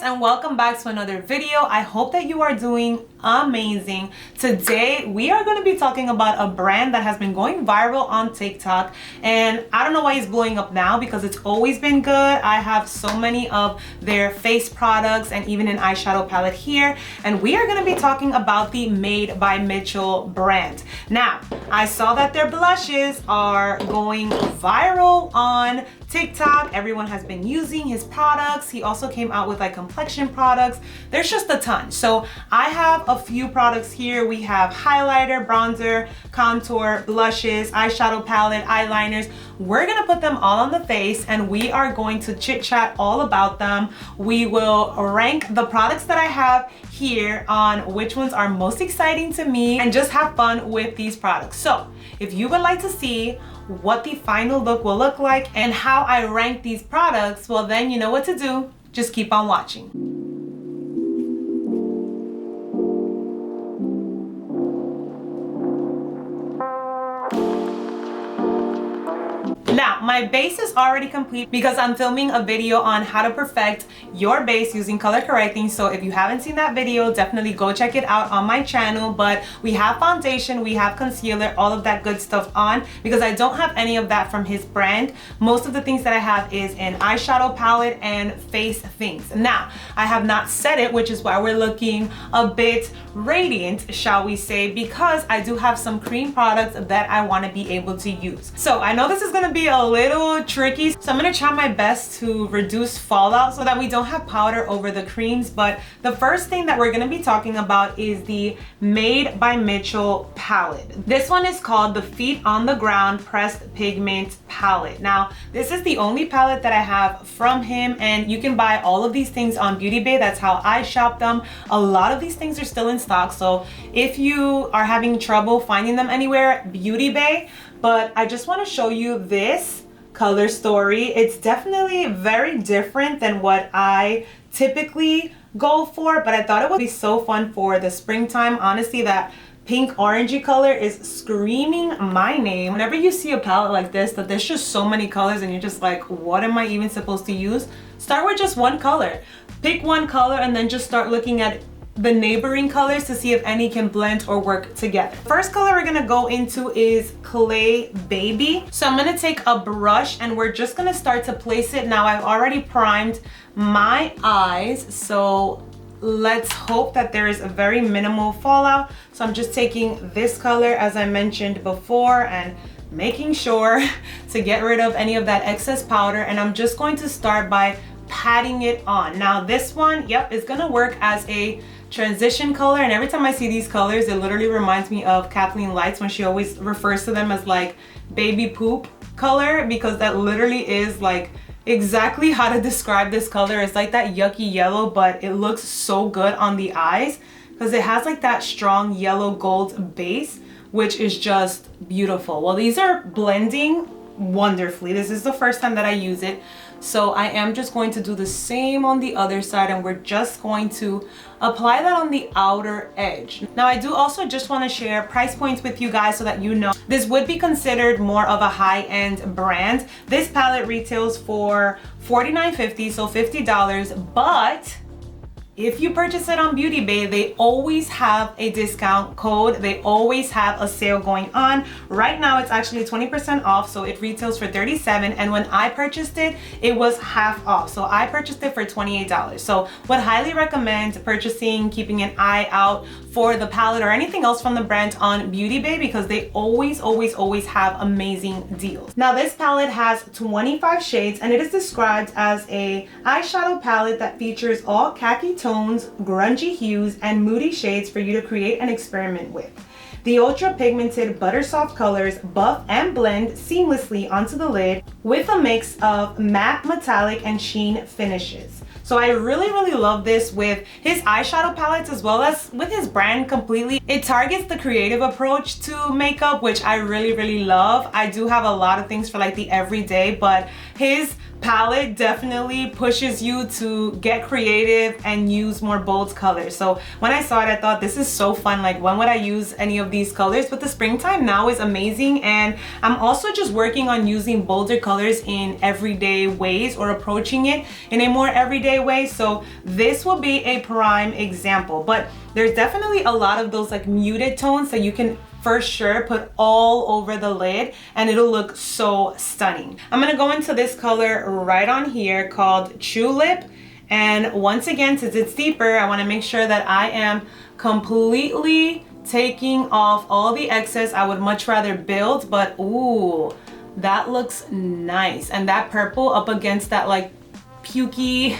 and welcome back to another video. I hope that you are doing amazing. Today we are going to be talking about a brand that has been going viral on TikTok, and I don't know why it's blowing up now because it's always been good. I have so many of their face products and even an eyeshadow palette here, and we are going to be talking about the Made by Mitchell brand. Now, I saw that their blushes are going viral on TikTok. Everyone has been using his products. He also came out with like complexion products. There's just a ton. So I have a few products here. We have highlighter, bronzer, contour, blushes, eyeshadow palette, eyeliners. We're gonna put them all on the face and we are going to chit chat all about them. We will rank the products that I have here on which ones are most exciting to me and just have fun with these products. So if you would like to see what the final look will look like and how I rank these products, well then you know what to do. Just keep on watching. Now, my base is already complete because I'm filming a video on how to perfect your base using color correcting. So if you haven't seen that video, definitely go check it out on my channel. But we have foundation, we have concealer, all of that good stuff on because I don't have any of that from his brand. Most of the things that I have is an eyeshadow palette and face things. Now, I have not set it, which is why we're looking a bit radiant, shall we say, because I do have some cream products that I want to be able to use. So I know this is going to be a little tricky, so I'm gonna try my best to reduce fallout so that we don't have powder over the creams. But the first thing that we're gonna be talking about is the Made by Mitchell palette. This one is called the Feet on the Ground Pressed Pigment palette. Now, this is the only palette that I have from him, and you can buy all of these things on Beauty Bay. That's how I shop them. A lot of these things are still in stock, so if you are having trouble finding them anywhere, Beauty Bay. But I just want to show you this color story. It's definitely very different than what I typically go for, but I thought it would be so fun for the springtime. Honestly, that pink orangey color is screaming my name. Whenever you see a palette like this, that there's just so many colors and you're just like, what am I even supposed to use? Start with just one color. Pick one color and then just start looking at the neighboring colors to see if any can blend or work together. First color we're gonna go into is Clay Baby. So I'm gonna take a brush and we're just gonna start to place it. Now, I've already primed my eyes, so let's hope that there is a very minimal fallout. So I'm just taking this color, as I mentioned before, and making sure to get rid of any of that excess powder, and I'm just going to start by patting it on. Now this one, yep, is gonna work as a transition color, and every time I see these colors it literally reminds me of Kathleen Lights when she always refers to them as like baby poop color, because that literally is like exactly how to describe this color. It's like that yucky yellow, but it looks so good on the eyes because it has like that strong yellow gold base, which is just beautiful. Well, these are blending wonderfully. This is the first time that I use it, so I am just going to do the same on the other side, and we're just going to apply that on the outer edge. Now, I do also just want to share price points with you guys so that you know this would be considered more of a high-end brand. This palette retails for $49.50, so $50, but if you purchase it on Beauty Bay, they always have a discount code. They always have a sale going on. Right now, it's actually 20% off, so it retails for $37. And when I purchased it, it was half off. So I purchased it for $28. So would highly recommend purchasing, keeping an eye out for the palette or anything else from the brand on Beauty Bay because they always have amazing deals. Now, this palette has 25 shades and it is described as a eyeshadow palette that features all khaki tones, grungy hues, and moody shades for you to create and experiment with. The ultra pigmented butter soft colors buff and blend seamlessly onto the lid with a mix of matte, metallic, and sheen finishes. So I really love this with his eyeshadow palettes as well as with his brand completely. It targets the creative approach to makeup, which I really love. I do have a lot of things for like the everyday, but his palette definitely pushes you to get creative and use more bold colors. So when I saw it, I thought this is so fun. Like, when would I use any of these colors? But the springtime now is amazing, and I'm also just working on using bolder colors in everyday ways, or approaching it in a more everyday way. So this will be a prime example. But there's definitely a lot of those like muted tones that you can for sure put all over the lid, and it'll look so stunning. I'm gonna go into this color right on here called Tulip. And once again, since it's deeper, I want to make sure that I am completely taking off all the excess. I would much rather build, but ooh, that looks nice. And that purple up against that like pukey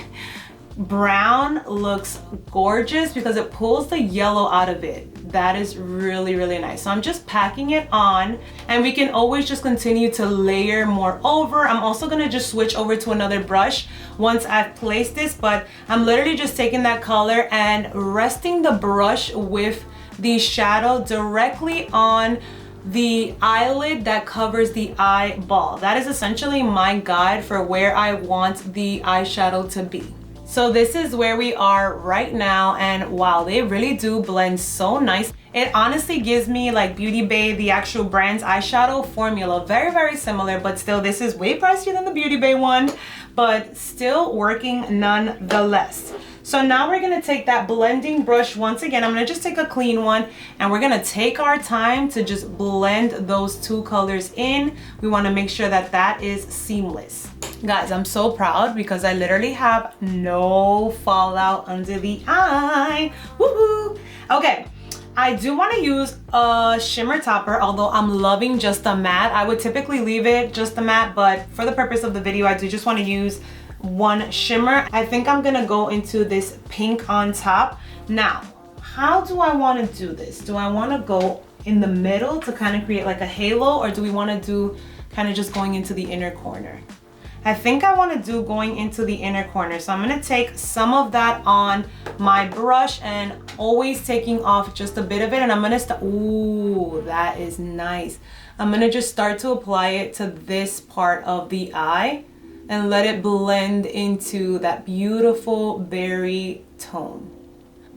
brown looks gorgeous because it pulls the yellow out of it. That is really, really nice. So I'm just packing it on, and we can always just continue to layer more over. I'm also gonna just switch over to another brush once I've placed this, but I'm literally just taking that color and resting the brush with the shadow directly on the eyelid that covers the eyeball. That is essentially my guide for where I want the eyeshadow to be. So this is where we are right now, and wow, they really do blend so nice. It honestly gives me like Beauty Bay, the actual brand's eyeshadow formula. Very, very similar, but still this is way pricier than the Beauty Bay one, but still working nonetheless. So now we're gonna take that blending brush once again. I'm gonna just take a clean one, and we're gonna take our time to just blend those two colors in. We wanna make sure that that is seamless. Guys, I'm so proud because I literally have no fallout under the eye. Woohoo! Okay, I do want to use a shimmer topper, although I'm loving just a matte. I would typically leave it just a matte, but for the purpose of the video, I do just want to use one shimmer. I think I'm gonna go into this pink on top. Now, how do I want to do this? Do I want to go in the middle to kind of create like a halo, or do we want to do kind of just going into the inner corner? I think I want to do going into the inner corner. So I'm going to take some of that on my brush and always taking off just a bit of it. And I'm going to start, ooh, that is nice. I'm going to just start to apply it to this part of the eye and let it blend into that beautiful berry tone.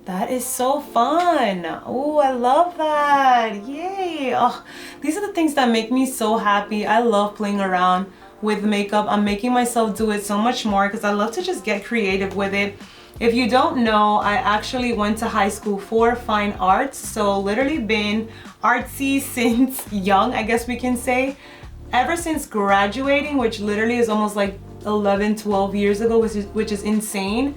That is so fun. Oh, I love that. Yay. Oh, these are the things that make me so happy. I love playing around with makeup. I'm making myself do it so much more because I love to just get creative with it. If you don't know, I actually went to high school for fine arts, so literally been artsy since young, I guess we can say. Ever since graduating, which literally is almost like 11, 12 years ago, which is insane.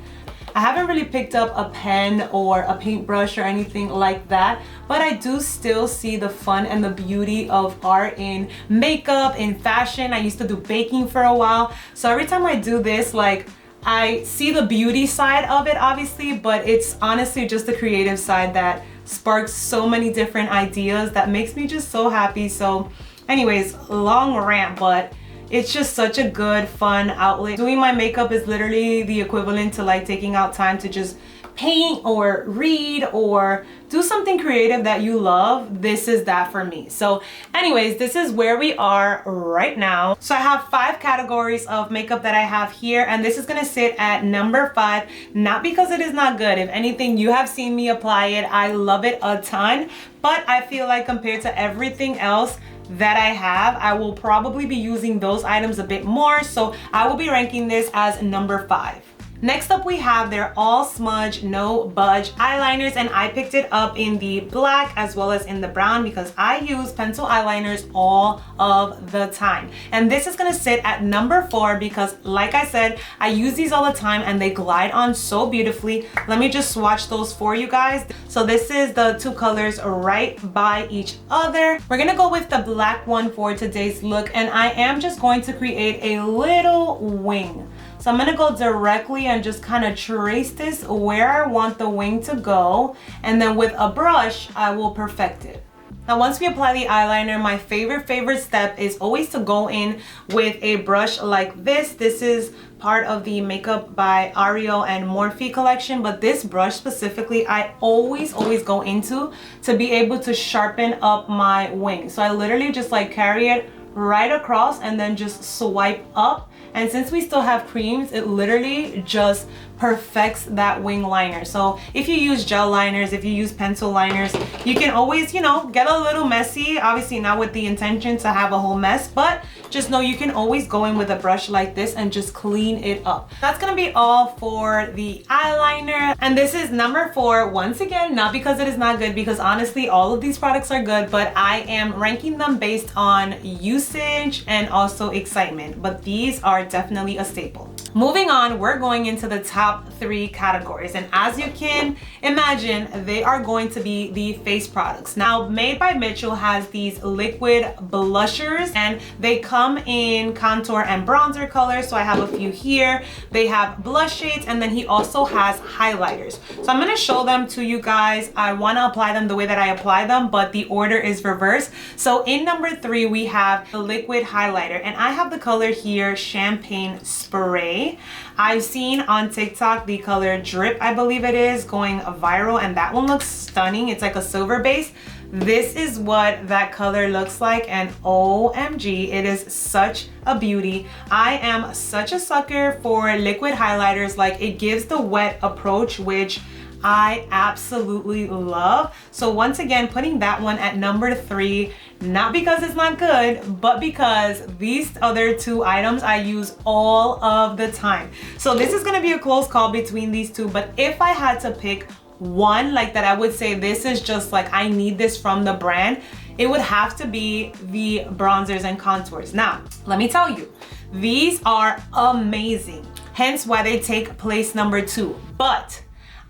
I haven't really picked up a pen or a paintbrush or anything like that, but I do still see the fun and the beauty of art in makeup, in fashion. I used to do baking for a while. So every time I do this, like, I see the beauty side of it, obviously, but it's honestly just the creative side that sparks so many different ideas that makes me just so happy. So anyways, long rant, but it's just such a good, fun outlet. Doing my makeup is literally the equivalent to like taking out time to just paint or read or do something creative that you love. This is that for me. So anyways, this is where we are right now. So I have 5 categories of makeup that I have here, and this is gonna sit at number 5, not because it is not good. If anything, you have seen me apply it. I love it a ton, but I feel like compared to everything else that I have, I will probably be using those items a bit more. So I will be ranking this as number 5. Next up, we have their All Smudge No Budge eyeliners, and I picked it up in the black as well as in the brown because I use pencil eyeliners all of the time. And this is gonna sit at number 4 because, like I said, I use these all the time and they glide on so beautifully. Let me just swatch those for you guys. So this is the 2 colors right by each other. We're gonna go with the black one for today's look, and I am just going to create a little wing. So I'm gonna go directly and just kind of trace this where I want the wing to go, and then with a brush, I will perfect it. Now, once we apply the eyeliner, my favorite step is always to go in with a brush like this. This is part of the Makeup by Ariel and Morphe collection, but this brush specifically, I always go into to be able to sharpen up my wing. So I literally just like carry it right across and then just swipe up. And since we still have creams, it literally just perfects that wing liner. So if you use gel liners, if you use pencil liners, you can always, you know, get a little messy. Obviously not with the intention to have a whole mess, but just know you can always go in with a brush like this and just clean it up. That's gonna be all for the eyeliner. And this is number 4. Once again, not because it is not good, because honestly, all of these products are good, but I am ranking them based on usage and also excitement. But these are definitely a staple. Moving on, we're going into the top 3 categories. And as you can imagine, they are going to be the face products. Now, Made by Mitchell has these liquid blushers and they come in contour and bronzer colors. So I have a few here. They have blush shades, and then he also has highlighters. So I'm gonna show them to you guys. I wanna apply them the way that I apply them, but the order is reversed. So in number 3, we have the liquid highlighter, and I have the color here, Champagne Spray. I've seen on TikTok the color Drip, I believe it is, going viral, and that one looks stunning. It's like a silver base. This is what that color looks like, and OMG, it is such a beauty. I am such a sucker for liquid highlighters. Like, it gives the wet approach, which I absolutely love. So once again, putting that one at number 3, not because it's not good, but because these other 2 items I use all of the time. So this is gonna be a close call between these 2, but if I had to pick one, like that I would say this is just like, I need this from the brand, it would have to be the bronzers and contours. Now, let me tell you, these are amazing, hence why they take place number 2. But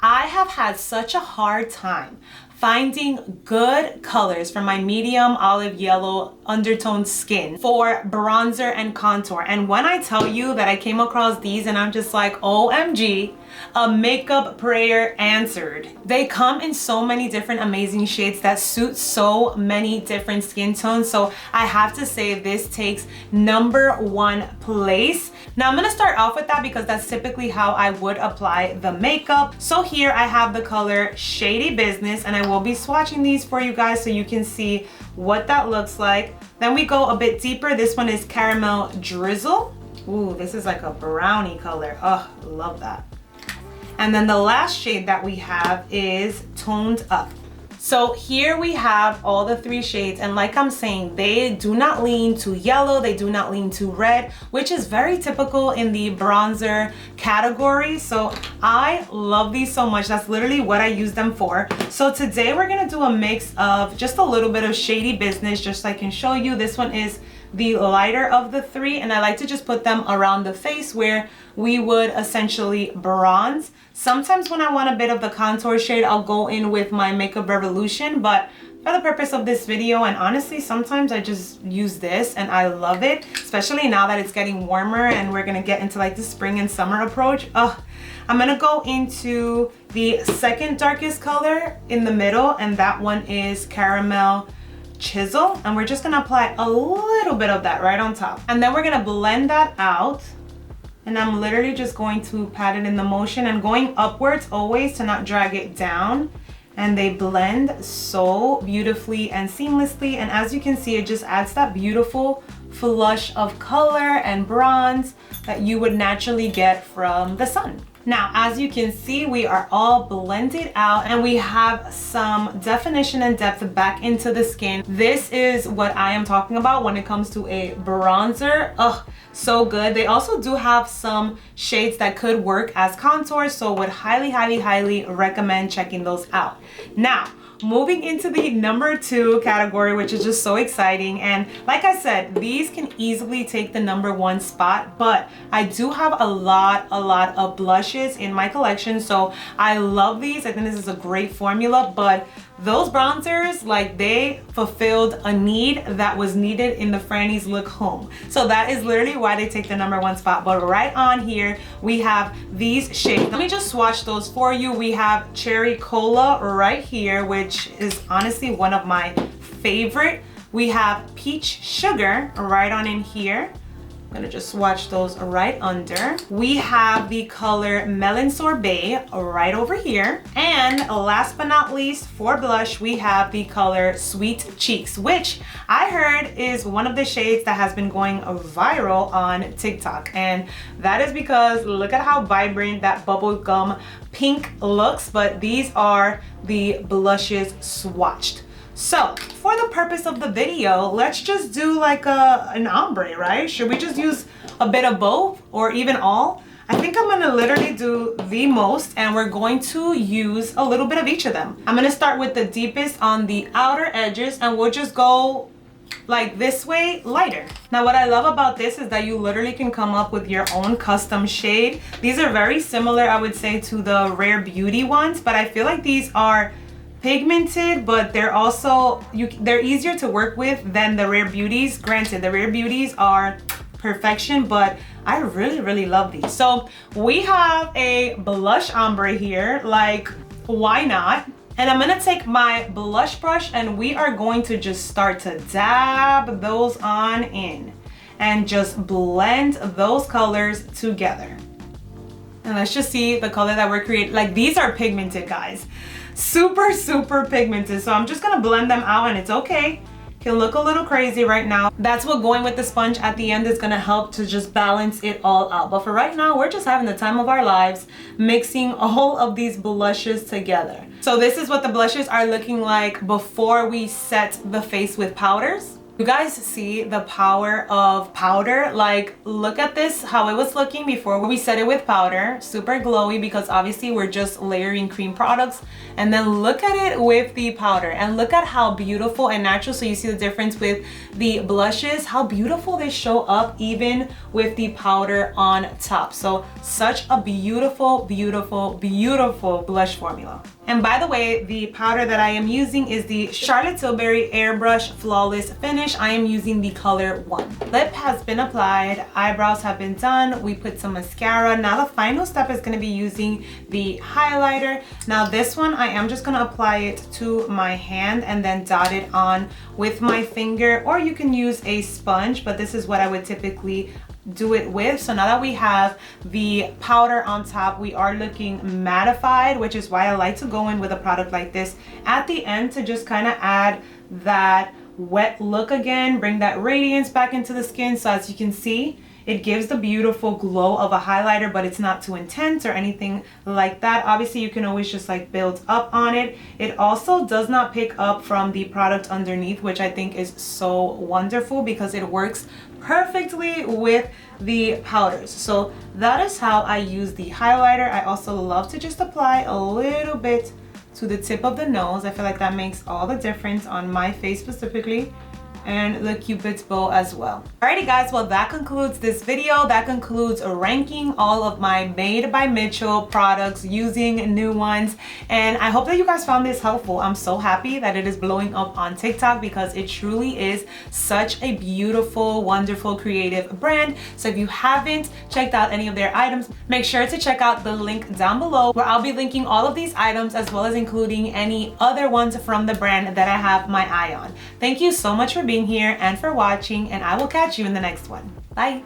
I have had such a hard time finding good colors for my medium olive yellow undertone skin for bronzer and contour. And when I tell you that I came across these and I'm just like, OMG, a makeup prayer answered. They come in so many different amazing shades that suit so many different skin tones. So I have to say this takes number 1 place. Now I'm gonna start off with that because that's typically how I would apply the makeup. So here I have the color Shady Business, and I will be swatching these for you guys so you can see what that looks like. Then we go a bit deeper. This one is Caramel Drizzle. Ooh, this is like a brownie color. Oh, love that. And then the last shade that we have is Toned Up. So here we have all the 3 shades, and like I'm saying, they do not lean to yellow, they do not lean to red, which is very typical in the bronzer category. So I love these so much. That's literally what I use them for. So today we're gonna do a mix of just a little bit of Shady Business, just so I can show you. This one is the lighter of the 3, and I like to just put them around the face where we would essentially bronze. Sometimes when I want a bit of the contour shade, I'll go in with my Makeup Revolution, but for the purpose of this video, and honestly, sometimes I just use this and I love it, especially now that it's getting warmer and we're gonna get into like the spring and summer approach. I'm gonna go into the second darkest color in the middle, and that one is Caramel Chisel, and we're just gonna apply a little bit of that right on top, and then we're gonna blend that out. And I'm literally just going to pat it in the motion and going upwards always to not drag it down. And they blend so beautifully and seamlessly, and as you can see, it just adds that beautiful flush of color and bronze that you would naturally get from the sun. Now, as you can see, we are all blended out and we have some definition and depth back into the skin. This is what I am talking about when it comes to a bronzer. So good. They also do have some shades that could work as contours, so would highly recommend checking those out. Now, moving into the number 2 category, which is just so exciting, and like I said, these can easily take the number 1 spot, but I do have a lot of blushes in my collection, so I love these. I think this is a great formula, but those bronzers, like, they fulfilled a need that was needed in the Franny's look home. So that is literally why they take the number 1 spot. But right on here, we have these shades. Let me just swatch those for you. We have Cherry Cola right here, which is honestly one of my favorite. We have Peach Sugar right on in here. I'm gonna just swatch those right under. We have the color Melon Sorbet right over here. And last but not least, for blush, we have the color Sweet Cheeks, which I heard is one of the shades that has been going viral on TikTok. And that is because look at how vibrant that bubblegum pink looks, but these are the blushes swatched. So for the purpose of the video, let's just do like an ombre, right? Should we just use a bit of both or even all? I think I'm gonna literally do the most, and we're going to use a little bit of each of them. I'm gonna start with the deepest on the outer edges, and we'll just go like this way, lighter. Now what I love about this is that you literally can come up with your own custom shade. These are very similar, I would say, to the Rare Beauty ones, but I feel like these are pigmented, but they're also they're easier to work with than the Rare Beauties. Granted, the Rare Beauties are perfection, but I really love these. So we have a blush ombre here, like why not? And I'm gonna take my blush brush and we are going to just start to dab those on in and just blend those colors together. And let's just see the color that we're creating. Like, these are pigmented, guys. Super pigmented. So I'm just gonna blend them out, and it's okay. Can look a little crazy right now. That's what going with the sponge at the end is gonna help to just balance it all out. But for right now, we're just having the time of our lives mixing all of these blushes together. So this is what the blushes are looking like before we set the face with powders. You guys see the power of powder? Like, look at this, how it was looking before we set it with powder. Super glowy, because obviously we're just layering cream products. And then look at it with the powder, and look at how beautiful and natural. So you see the difference with the blushes, how beautiful they show up even with the powder on top. So such a beautiful blush formula. And by the way, the powder that I am using is the Charlotte Tilbury Airbrush Flawless Finish. I am using the color 1. Lip has been applied, eyebrows have been done, we put some mascara. Now the final step is going to be using the highlighter. Now this one, I am just going to apply it to my hand and then dot it on with my finger, or you can use a sponge, but this is what I would typically do it with. So now that we have the powder on top, we are looking mattified, which is why I like to go in with a product like this at the end to just kind of add that wet look again, bring that radiance back into the skin. So as you can see, it gives the beautiful glow of a highlighter, but it's not too intense or anything like that. Obviously, you can always just like build up on it. It also does not pick up from the product underneath, which I think is so wonderful because it works perfectly with the powders. So that is how I use the highlighter. I also love to just apply a little bit to the tip of the nose. I feel like that makes all the difference on my face specifically, and the Cupid's bow as well. Alrighty guys, well that concludes this video. That concludes ranking all of my Made by Mitchell products, using new ones, and I hope that you guys found this helpful. I'm so happy that it is blowing up on TikTok because it truly is such a beautiful, wonderful, creative brand. So if you haven't checked out any of their items, make sure to check out the link down below where I'll be linking all of these items as well as including any other ones from the brand that I have my eye on. Thank you so much for being here and for watching, and I will catch you in the next one. Bye.